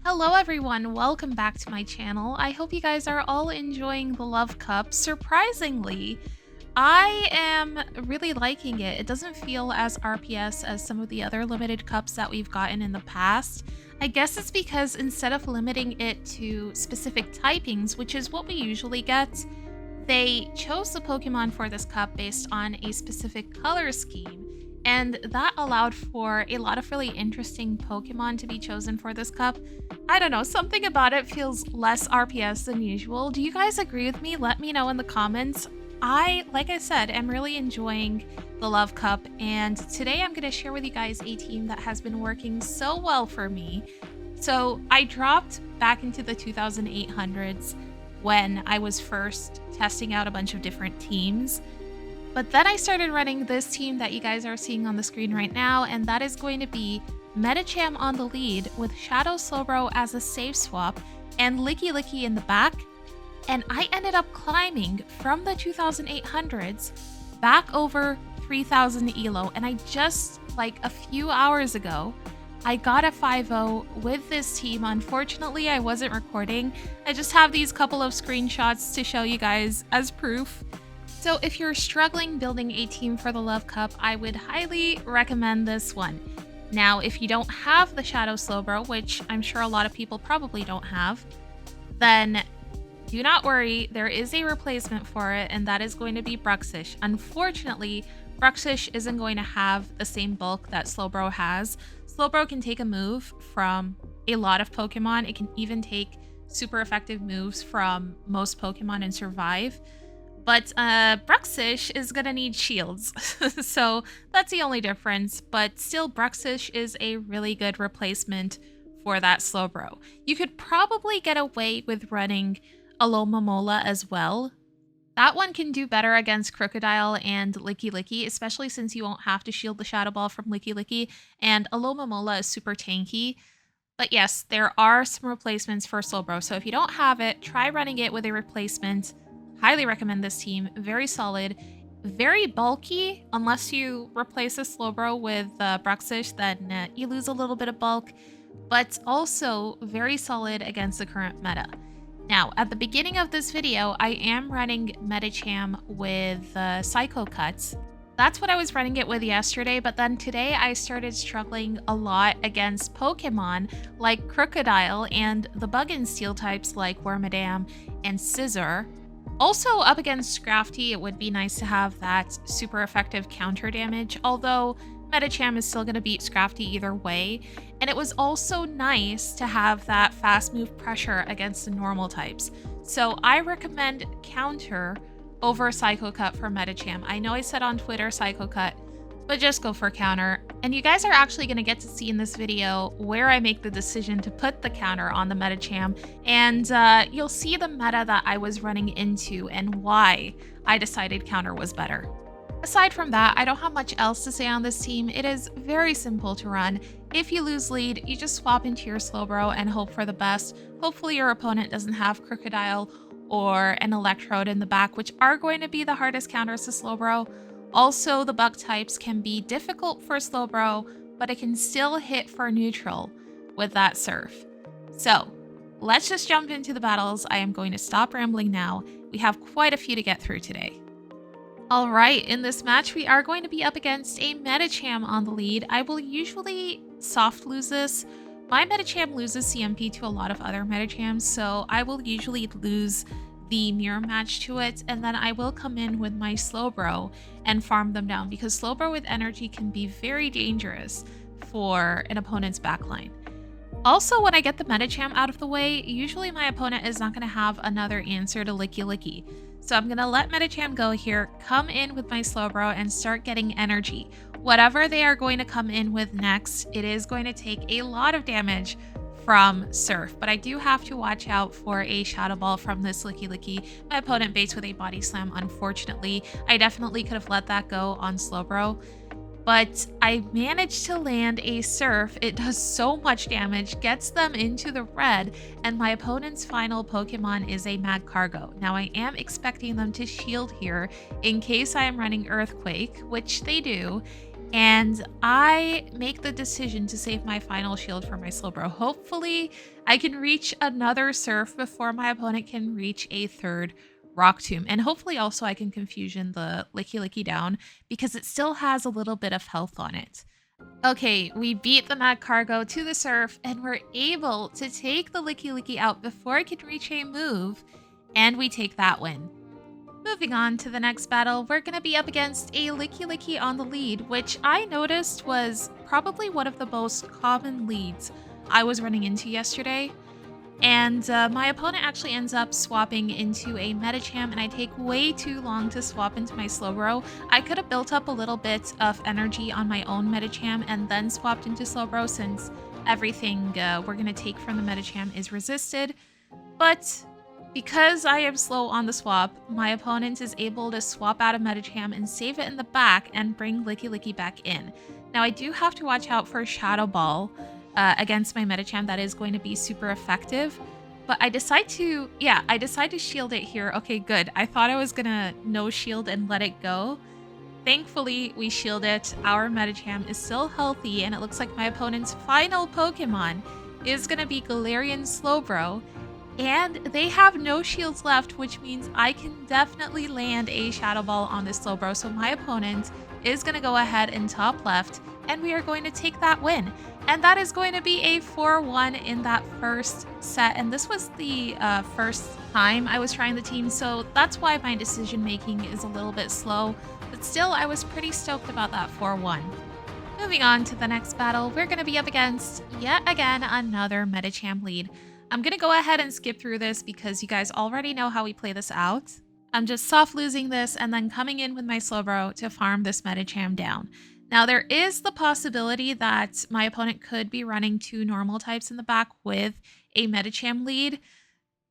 Hello everyone, welcome back to my channel. I hope you guys are all enjoying the Love Cup. Surprisingly, I am really liking it. It doesn't feel as RPS as some of the other limited cups that we've gotten in the past. I guess it's because instead of limiting it to specific typings, which is what we usually get, they chose the Pokemon for this cup based on a specific color scheme. And that allowed for a lot of really interesting Pokemon to be chosen for this cup. I don't know, something about it feels less RPS than usual. Do you guys agree with me? Let me know in the comments. Like I said, am really enjoying the Love Cup, and today I'm going to share with you guys a team that has been working so well for me. So I dropped back into the 2800s when I was first testing out a bunch of different teams. But then I started running this team that you guys are seeing on the screen right now, and that is going to be Medicham on the lead with Shadow Slowbro as a safe swap and Licky Licky in the back. And I ended up climbing from the 2800s back over 3000 elo, and I just, like a few hours ago, I got a 5-0 with this team. Unfortunately, I wasn't recording. I just have these couple of screenshots to show you guys as proof. So if you're struggling building a team for the Love Cup, I would highly recommend this one. Now, if you don't have the Shadow Slowbro, which I'm sure a lot of people probably don't have, then do not worry, there is a replacement for it, and that is going to be Bruxish. Unfortunately, Bruxish isn't going to have the same bulk that Slowbro has. Slowbro can take a move from a lot of Pokemon. It can even take super effective moves from most Pokemon and survive. But Bruxish is going to need shields, so that's the only difference. But still, Bruxish is a really good replacement for that Slowbro. You could probably get away with running Alomomola as well. That one can do better against Crocodile and Licky Licky, especially since you won't have to shield the Shadow Ball from Licky Licky, and Alomomola is super tanky. But yes, there are some replacements for Slowbro, so if you don't have it, try running it with a replacement. Highly recommend this team. Very solid, very bulky. Unless you replace a Slowbro with Bruxish, then you lose a little bit of bulk, but also very solid against the current meta. Now, at the beginning of this video, I am running Medicham with Psycho Cuts. That's what I was running it with yesterday, but then today I started struggling a lot against Pokemon like Crocodile and the Bug and Steel types like Wormadam and Scizor. Also, up against Scrafty, it would be nice to have that super effective counter damage, although Medicham is still going to beat Scrafty either way. And it was also nice to have that fast move pressure against the normal types. So I recommend counter over Psycho Cut for Medicham. I know I said on Twitter Psycho Cut, but just go for counter. And you guys are actually going to get to see in this video where I make the decision to put the counter on the Medicham, and you'll see the meta that I was running into and why I decided counter was better. Aside from that, I don't have much else to say on this team. It is very simple to run. If you lose lead, you just swap into your Slowbro and hope for the best. Hopefully your opponent doesn't have Crocodile or an Electrode in the back, which are going to be the hardest counters to Slowbro. Also, the bug types can be difficult for Slowbro, but it can still hit for neutral with that Surf. So, let's just jump into the battles. I am going to stop rambling now. We have quite a few to get through today. Alright, in this match we are going to be up against a Medicham on the lead. I will usually soft lose this. My Medicham loses CMP to a lot of other Medichams, so I will usually lose the mirror match to it, and then I will come in with my Slowbro and farm them down, because Slowbro with energy can be very dangerous for an opponent's backline. Also, when I get the Medicham out of the way, usually my opponent is not going to have another answer to Licky Licky. So I'm going to let Medicham go here, come in with my Slowbro, and start getting energy. Whatever they are going to come in with next, it is going to take a lot of damage from Surf, but I do have to watch out for a Shadow Ball from this Licky Licky. My opponent baits with a Body Slam, unfortunately. I definitely could have let that go on Slowbro, but I managed to land a Surf. It does so much damage, gets them into the red, and my opponent's final Pokemon is a Magcargo. Now I am expecting them to shield here in case I am running Earthquake, which they do, and I make the decision to save my final shield for my Slowbro. Hopefully, I can reach another Surf before my opponent can reach a third Rock Tomb. And hopefully also I can Confusion the Licky Licky down because it still has a little bit of health on it. Okay, we beat the Mad Cargo to the Surf, and we're able to take the Licky Licky out before it can reach a move, and we take that win. Moving on to the next battle, we're going to be up against a Licky Licky on the lead, which I noticed was probably one of the most common leads I was running into yesterday. And my opponent actually ends up swapping into a Medicham, and I take way too long to swap into my Slowbro. I could have built up a little bit of energy on my own Medicham and then swapped into Slowbro since everything we're going to take from the Medicham is resisted. But because I am slow on the swap, my opponent is able to swap out a Medicham and save it in the back and bring Licky Licky back in. Now I do have to watch out for Shadow Ball against my Medicham. That is going to be super effective. But I decide to shield it here. Okay, good. I thought I was gonna no shield and let it go. Thankfully, we shield it. Our Medicham is still healthy, and it looks like my opponent's final Pokemon is gonna be Galarian Slowbro. And they have no shields left, which means I can definitely land a Shadow Ball on this Slowbro. So my opponent is going to go ahead and top left, and we are going to take that win. And that is going to be a 4-1 in that first set. And this was the first time I was trying the team, so that's why my decision making is a little bit slow. But still, I was pretty stoked about that 4-1. Moving on to the next battle, we're going to be up against, yet again, another Medicham lead. I'm going to go ahead and skip through this because you guys already know how we play this out. I'm just soft losing this and then coming in with my Slowbro to farm this Medicham down. Now, there is the possibility that my opponent could be running two normal types in the back with a Medicham lead,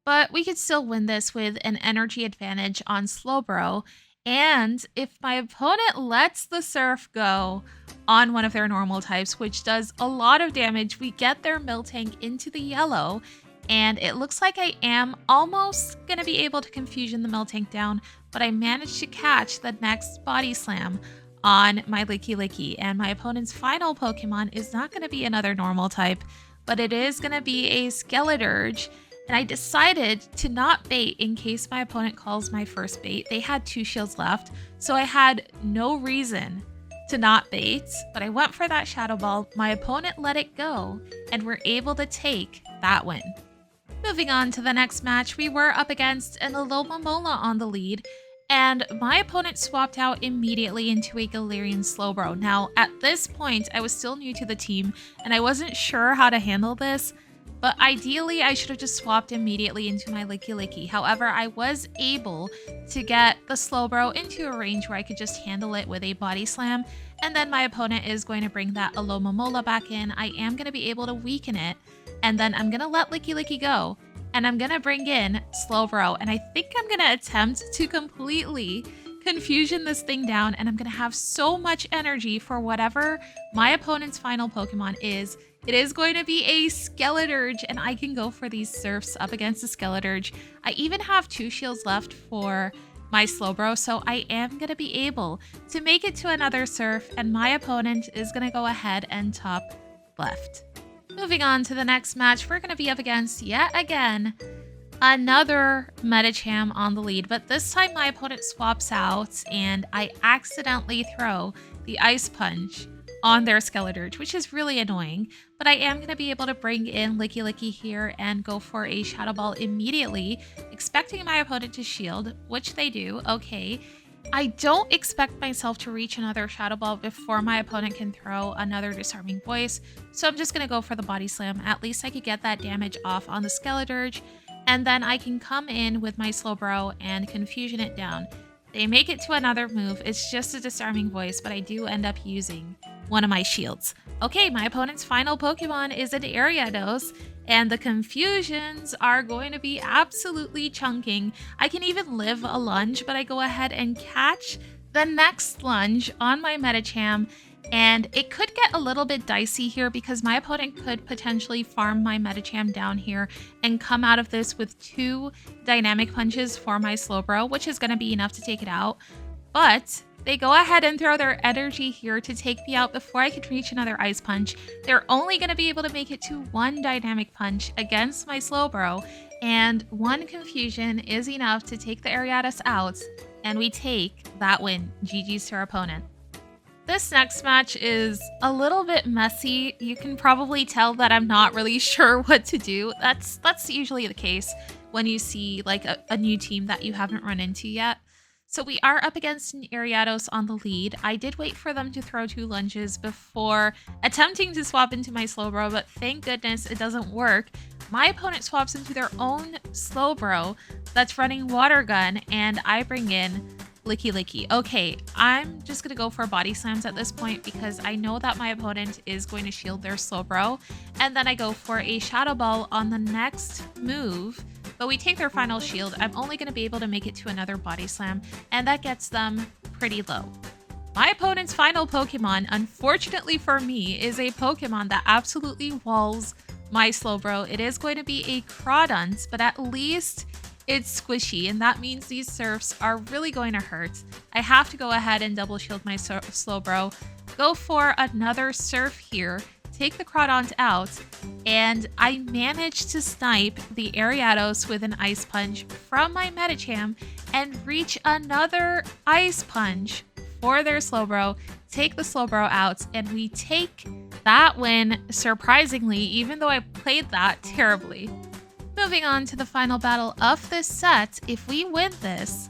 but we could still win this with an energy advantage on Slowbro. And if my opponent lets the Surf go on one of their normal types, which does a lot of damage, we get their Miltank into the yellow. And it looks like I am almost going to be able to Confusion the Miltank down, but I managed to catch the next Body Slam on my Licky Licky. And my opponent's final Pokemon is not going to be another normal type, but it is going to be a Skeledirge. And I decided to not bait in case my opponent calls my first bait. They had 2 shields left, so I had no reason to not bait, but I went for that Shadow Ball. My opponent let it go, and we're able to take that win. Moving on to the next match, we were up against an Alomomola on the lead, and my opponent swapped out immediately into a Galarian Slowbro. Now, at this point, I was still new to the team, and I wasn't sure how to handle this, but ideally, I should have just swapped immediately into my Licky Licky. However, I was able to get the Slowbro into a range where I could just handle it with a Body Slam, and then my opponent is going to bring that Alomomola back in. I am going to be able to weaken it, and then I'm going to let Licky Licky go, and I'm going to bring in Slowbro, and I think I'm going to attempt to completely Confusion this thing down, and I'm going to have so much energy for whatever my opponent's final Pokemon is. It is going to be a Skeledirge, and I can go for these Surfs up against the Skeledirge. I even have 2 shields left for my Slowbro, so I am going to be able to make it to another Surf, and my opponent is going to go ahead and top left. Moving on to the next match, we're going to be up against, yet again, another Medicham on the lead, but this time my opponent swaps out, and I accidentally throw the Ice Punch on their Skeledirge, which is really annoying, but I am going to be able to bring in Licky Licky here and go for a Shadow Ball immediately, expecting my opponent to shield, which they do. Okay, I don't expect myself to reach another Shadow Ball before my opponent can throw another Disarming Voice, so I'm just going to go for the Body Slam. At least I could get that damage off on the Skeledirge, and then I can come in with my Slowbro and Confusion it down. They make it to another move. It's just a Disarming Voice, but I do end up using one of my shields. Okay, my opponent's final Pokemon is an Ariados, and the Confusions are going to be absolutely chunking. I can even live a lunge, but I go ahead and catch the next lunge on my Medicham, and it could get a little bit dicey here because my opponent could potentially farm my Medicham down here and come out of this with 2 Dynamic Punches for my Slowbro, which is going to be enough to take it out. But They go ahead and throw their energy here to take me out before I could reach another Ice Punch. They're only going to be able to make it to one Dynamic Punch against my Slowbro, and one Confusion is enough to take the Ariados out, and we take that win. GG's to our opponent. This next match is a little bit messy. You can probably tell that I'm not really sure what to do. That's usually the case when you see like a new team that you haven't run into yet. So we are up against an Ariados on the lead. I did wait for them to throw 2 lunges before attempting to swap into my Slowbro, but thank goodness it doesn't work. My opponent swaps into their own Slowbro that's running Water Gun, and I bring in Licky Licky. Okay, I'm just going to go for body slams at this point because I know that my opponent is going to shield their Slowbro, and then I go for a Shadow Ball on the next move. But we take their final shield. I'm only going to be able to make it to another body slam, and that gets them pretty low. My opponent's final Pokemon, unfortunately for me, is a Pokemon that absolutely walls my Slowbro. It is going to be a Crawdont, but at least it's squishy, and that means these surfs are really going to hurt. I have to go ahead and double shield my Slowbro, go for another surf here, take the Crawdont out, and I managed to snipe the Ariados with an Ice Punch from my Medicham and reach another Ice Punch for their Slowbro, take the Slowbro out, and we take that win surprisingly, even though I played that terribly. Moving on to the final battle of this set, if we win this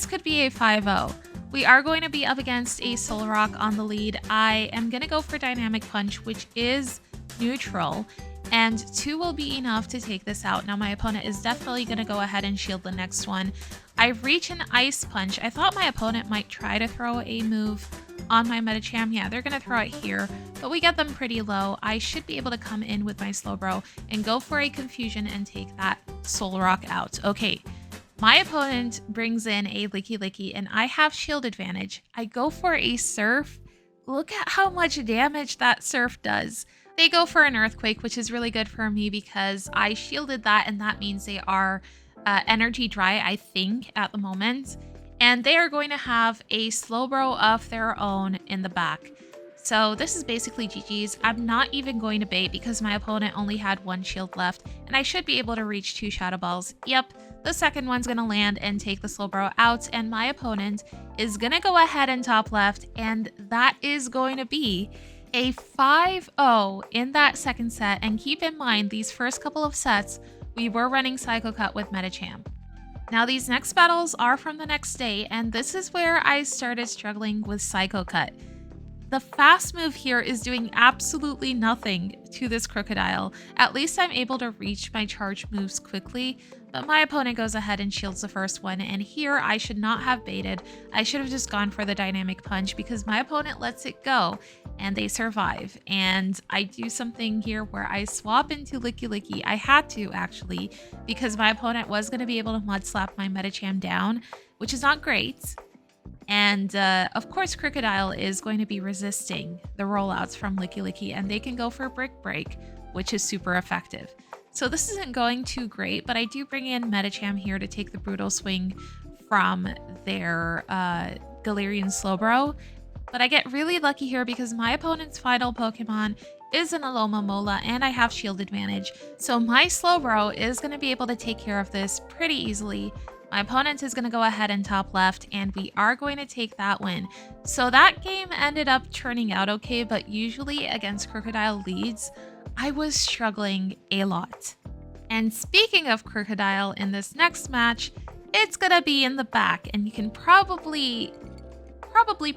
could be a 5-0. We are going to be up against a Solrock on the lead. I am going to go for Dynamic Punch, which is neutral, and 2 will be enough to take this out. Now my opponent is definitely going to go ahead and shield the next one. I reach an Ice Punch. I thought my opponent might try to throw a move on my Medicham. Yeah, they're going to throw it here, but we get them pretty low. I should be able to come in with my Slowbro and go for a Confusion and take that Solrock out. Okay. My opponent brings in a Licky Licky, and I have shield advantage. I go for a Surf. Look at how much damage that Surf does. They go for an Earthquake, which is really good for me because I shielded that, and that means they are energy dry, I think, at the moment. And they are going to have a Slowbro of their own in the back. So this is basically GG's. I'm not even going to bait because my opponent only had 1 shield left, and I should be able to reach 2 Shadow Balls. Yep. The second one's going to land and take the Slowbro out, and my opponent is going to go ahead and top left, and that is going to be a 5-0 in that second set. And keep in mind, these first couple of sets, we were running Psycho Cut with Medicham. Now these next battles are from the next day, and this is where I started struggling with Psycho Cut. The fast move here is doing absolutely nothing to this Crocodile. At least I'm able to reach my charge moves quickly, but my opponent goes ahead and shields the first one, and here I should not have baited. I should have just gone for the Dynamic Punch because my opponent lets it go and they survive. And I do something here where I swap into Licky Licky. I had to, actually, because my opponent was going to be able to Mud Slap my Medicham down, which is not great. And of course, Crocodile is going to be resisting the rollouts from Licky Licky, and they can go for Brick Break, which is super effective. So this isn't going too great, but I do bring in Medicham here to take the Brutal Swing from their Galarian Slowbro. But I get really lucky here because my opponent's final Pokemon is an Alomomola, and I have shield advantage. So my Slowbro is going to be able to take care of this pretty easily. My opponent is going to go ahead and top left, and we are going to take that win. So that game ended up turning out okay, but usually against Crocodile leads, I was struggling a lot. And speaking of Crocodile, in this next match, it's going to be in the back, and you can probably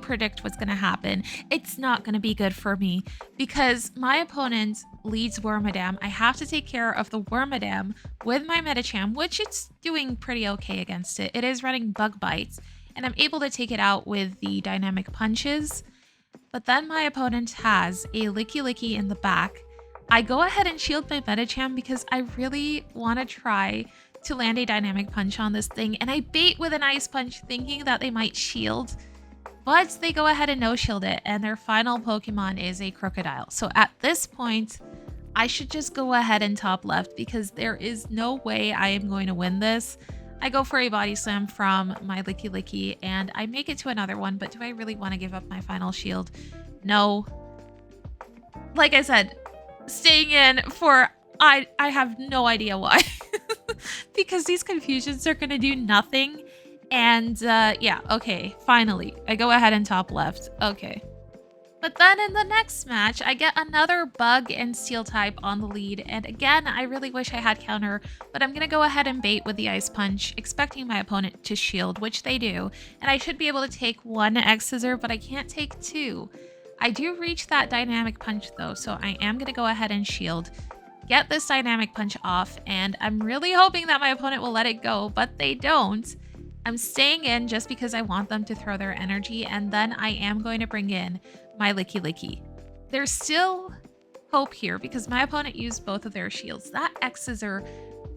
predict what's going to happen. It's not going to be good for me because my opponent leads Wormadam. I have to take care of the Wormadam with my Medicham, which it's doing pretty okay against it. It is running Bug Bites, and I'm able to take it out with the Dynamic Punches. But then my opponent has a Licky Licky in the back. I go ahead and shield my Medicham because I really want to try to land a Dynamic Punch on this thing, and I bait with an Ice Punch thinking that they might shield. But they go ahead and no-shield it, and their final Pokemon is a Crocodile. So at this point, I should just go ahead and top left because there is no way I am going to win this. I go for a body slam from my Licky Licky, and I make it to another one, but do I really want to give up my final shield? No. Like I said, staying in for... I have no idea why. Because these confusions are going to do nothing. And yeah, okay, finally. I go ahead and top left. Okay. But then in the next match, I get another bug and steel type on the lead, and again, I really wish I had counter, but I'm going to go ahead and bait with the ice punch, expecting my opponent to shield, which they do, and I should be able to take one X scissor, but I can't take two. I do reach that dynamic punch though, so I am going to go ahead and shield, get this dynamic punch off, and I'm really hoping that my opponent will let it go, but they don't. I'm staying in just because I want them to throw their energy, and then I am going to bring in my Licky Licky. There's still hope here because my opponent used both of their shields. That X scissor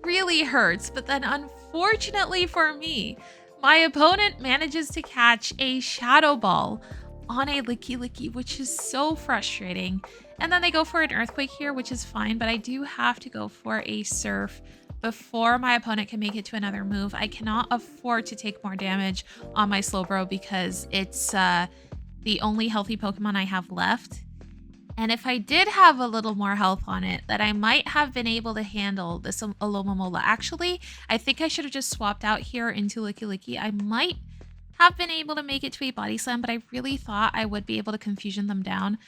really hurts, but then unfortunately for me, my opponent manages to catch a Shadow Ball on a Licky Licky, which is so frustrating. And then they go for an Earthquake here, which is fine, but I do have to go for a Surf before my opponent can make it to another move. I cannot afford to take more damage on my Slowbro because it's the only healthy Pokemon I have left. And if I did have a little more health on it, that I might have been able to handle this Alomomola. Actually, I think I should have just swapped out here into Licky Licky. I might have been able to make it to a Body Slam, but I really thought I would be able to confusion them down.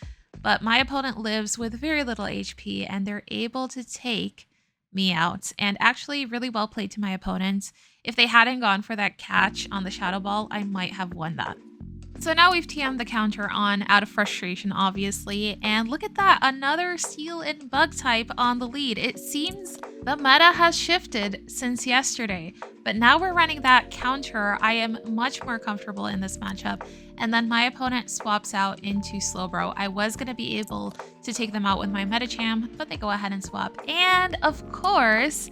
But my opponent lives with very little HP, and they're able to take me out. And actually, really well played to my opponents. If they hadn't gone for that catch on the Shadow Ball, I might have won that. So now we've TM'd the counter on out of frustration, obviously, and look at that, another Steel and Bug type on the lead. It seems the meta has shifted since yesterday, but now we're running that counter. I am much more comfortable in this matchup, and then my opponent swaps out into Slowbro. I was going to be able to take them out with my Medicham, but they go ahead and swap. And of course,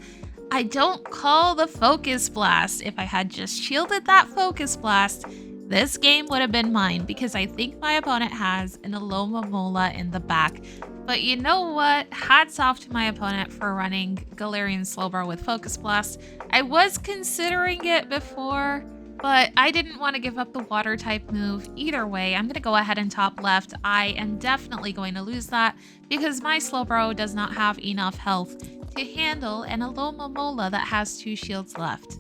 I don't call the Focus Blast. If I had just shielded that Focus Blast, this game would have been mine because I think my opponent has an Alomomola in the back. But you know what? Hats off to my opponent for running Galarian Slowbro with Focus Blast. I was considering it before, but I didn't want to give up the water type move. Either way, I'm going to go ahead and top left. I am definitely going to lose that because my Slowbro does not have enough health to handle an Alomomola that has 2 shields left.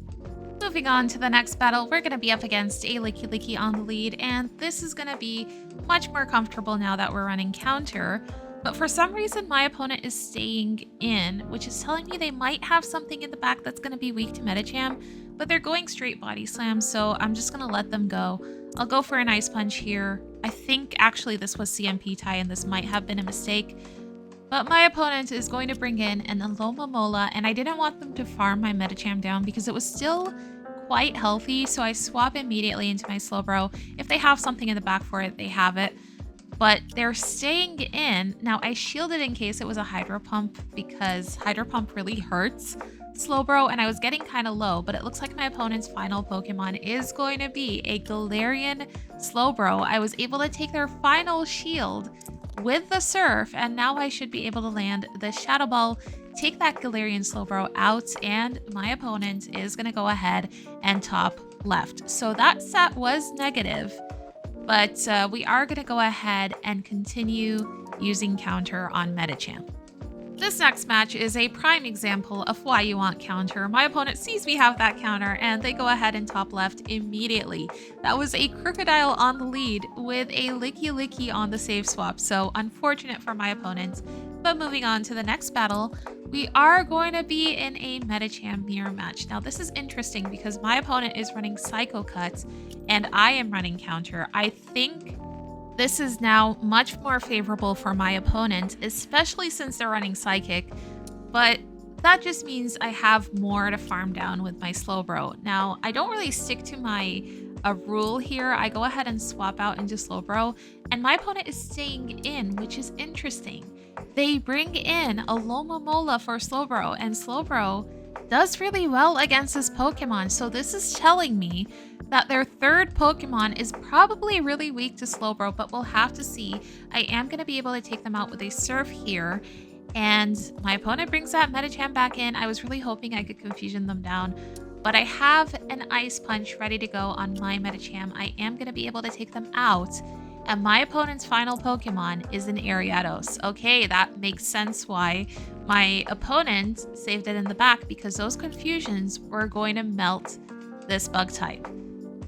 Moving on to the next battle, we're going to be up against a Licky Licky on the lead, and this is going to be much more comfortable now that we're running counter. But for some reason, my opponent is staying in, which is telling me they might have something in the back that's going to be weak to Medicham, but they're going straight Body Slam, so I'm just going to let them go. I'll go for an Ice Punch here. I think actually this was CMP tie, and this might have been a mistake. But my opponent is going to bring in an Alomomola, and I didn't want them to farm my Medicham down because it was still quite healthy, so I swap immediately into my Slowbro. If they have something in the back for it, they have it. But they're staying in. Now, I shielded in case it was a Hydro Pump because Hydro Pump really hurts Slowbro, and I was getting kind of low, but it looks like my opponent's final Pokemon is going to be a Galarian Slowbro. I was able to take their final shield with the Surf, and now I should be able to land the Shadow Ball, take that Galarian Slowbro out, and my opponent is going to go ahead and top left. So that set was negative, but we are going to go ahead and continue using counter on Medicham. This next match is a prime example of why you want counter. My opponent sees we have that counter and they go ahead and top left immediately. That was a Crocodile on the lead with a Licky Licky on the save swap, so unfortunate for my opponent. But moving on to the next battle, we are going to be in a Medicham mirror match. Now this is interesting because my opponent is running Psycho Cut and I am running counter. I think this is now much more favorable for my opponent, especially since they're running Psychic, but that just means I have more to farm down with my Slowbro. Now, I don't really stick to my rule here. I go ahead and swap out into Slowbro, and my opponent is staying in, which is interesting. They bring in a Alomomola for Slowbro, and Slowbro does really well against this Pokemon, so this is telling me that their third Pokemon is probably really weak to Slowbro, but we'll have to see. I am going to be able to take them out with a Surf here, and my opponent brings that Medicham back in. I was really hoping I could confusion them down, but I have an Ice Punch ready to go on my Medicham. I am going to be able to take them out. And my opponent's final Pokemon is an Ariados. Okay, that makes sense why my opponent saved it in the back, because those confusions were going to melt this bug type.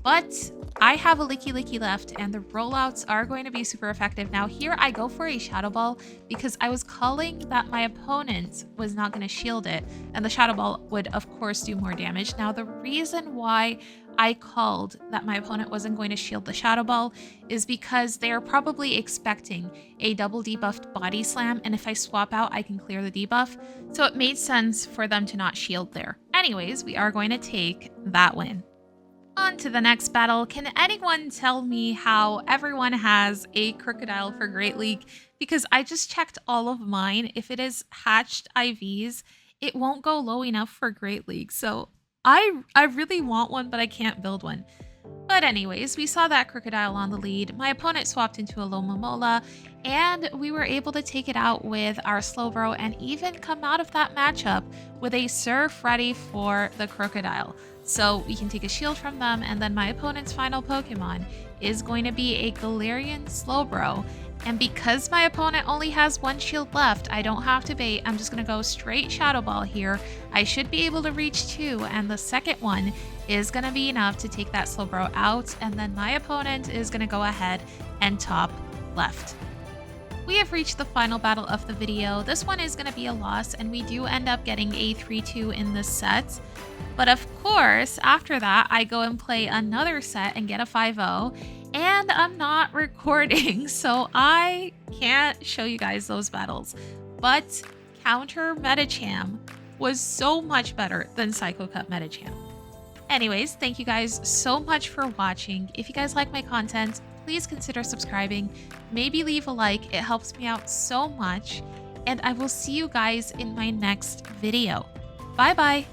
But I have a Licky left, and the rollouts are going to be super effective. Now here I go for a Shadow Ball because I was calling that my opponent was not going to shield it, and the Shadow Ball would of course do more damage. Now the reason why I called that my opponent wasn't going to shield the Shadow Ball is because they are probably expecting a double debuffed Body Slam, and if I swap out I can clear the debuff, so it made sense for them to not shield there. Anyways, we are going to take that win. On to the next battle. Can anyone tell me how everyone has a Crocodile for Great League? Because I just checked all of mine. If it is hatched IVs, it won't go low enough for Great League. So I really want one, but I can't build one. But anyways, we saw that Crocodile on the lead. My opponent swapped into a Lomomola, and we were able to take it out with our Slowbro and even come out of that matchup with a Surf ready for the Crocodile. So we can take a shield from them, and then my opponent's final Pokemon is going to be a Galarian Slowbro. And because my opponent only has one shield left, I don't have to bait. I'm just going to go straight Shadow Ball here. I should be able to reach 2, and the second one is going to be enough to take that Slowbro out, and then my opponent is going to go ahead and top left. We have reached the final battle of the video. This one is going to be a loss, and we do end up getting a 3-2 in this set. But of course, after that, I go and play another set and get a 5-0, and I'm not recording, so I can't show you guys those battles. But Counter Medicham was so much better than Psycho Cut Medicham. Anyways, thank you guys so much for watching. If you guys like my content, please consider subscribing. Maybe leave a like. It helps me out so much. And I will see you guys in my next video. Bye bye.